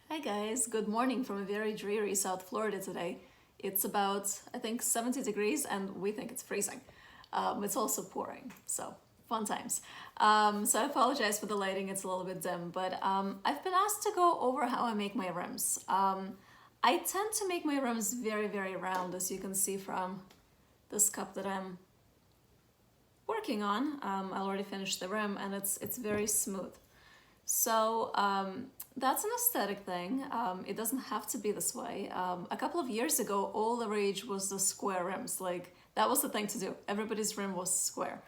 Hi guys, good morning from a very dreary South Florida today. It's about, I think, 70 degrees and we think it's freezing. It's also pouring, so fun times. So I apologize for the lighting, it's a little bit dim, but I've been asked to go over how I make my rims. I tend to make my rims very, very round, as you can see from this cup that I'm working on. I already finished the rim and it's very smooth. So that's an aesthetic thing. It doesn't have to be this way. A couple of years ago, all the rage was the square rims. Like, that was the thing to do. Everybody's rim was square.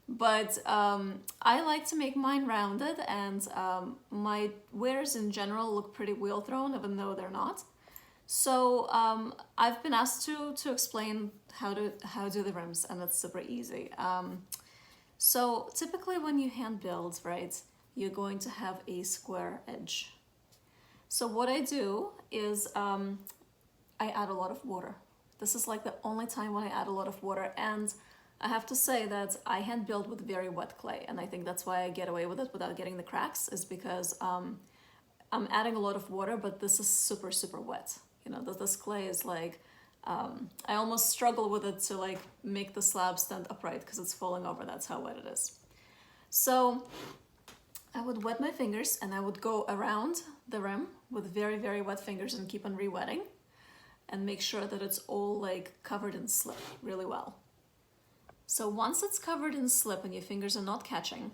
But I like to make mine rounded, and my wares in general look pretty wheel thrown, even though they're not. So I've been asked to explain how do the rims, and it's super easy. So typically when you hand build, right, you're going to have a square edge. So what I do is I add a lot of water. This is like the only time when I add a lot of water, and I have to say that I hand build with very wet clay, and I think that's why I get away with it without getting the cracks, is because I'm adding a lot of water, but this is super, super wet. You know, this clay is like, I almost struggle with it to like make the slab stand upright because it's falling over. That's how wet it is. So I would wet my fingers and I would go around the rim with very, very wet fingers and keep on re-wetting and make sure that it's all like covered in slip really well. So once it's covered in slip and your fingers are not catching,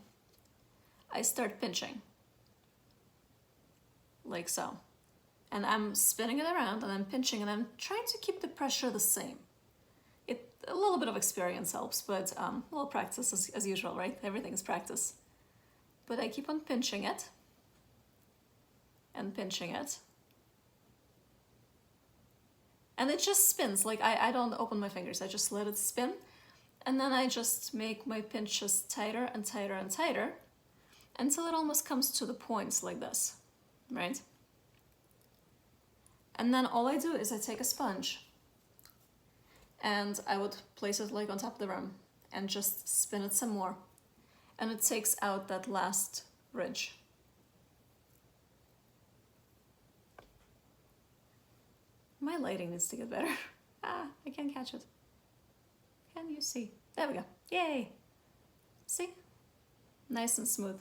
I start pinching like so. And I'm spinning it around and I'm pinching and I'm trying to keep the pressure the same. A little bit of experience helps, but a little practice as usual, right? Everything is practice. But I keep on pinching it and pinching it. And it just spins. Like I don't open my fingers, I just let it spin. And then I just make my pinches tighter and tighter and tighter until it almost comes to the points like this, right? And then all I do is I take a sponge and I would place it like on top of the rim and just spin it some more. And it takes out that last ridge. My lighting needs to get better. I can't catch it. Can you see? There we go. Yay! See? Nice and smooth.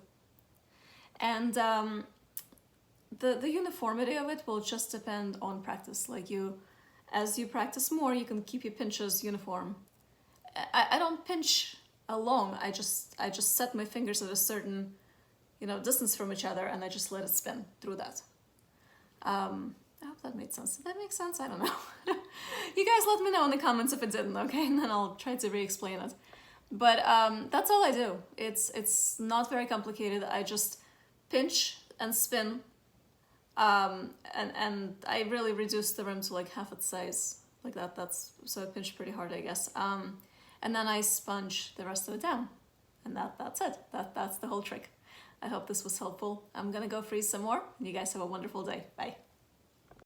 And the uniformity of it will just depend on practice. Like as you practice more, you can keep your pinches uniform. I don't pinch along. I just set my fingers at a certain, distance from each other, and I just let it spin through that. I hope that made sense. Did that make sense? I don't know. You guys let me know in the comments if it didn't, okay? And then I'll try to re-explain it. But that's all I do. It's not very complicated. I just pinch and spin, and I really reduce the rim to like half its size, like that. So I pinch pretty hard, I guess. And then I sponge the rest of it down, and that's it. That's the whole trick. I hope this was helpful. I'm gonna go freeze some more, and you guys have a wonderful day. Bye.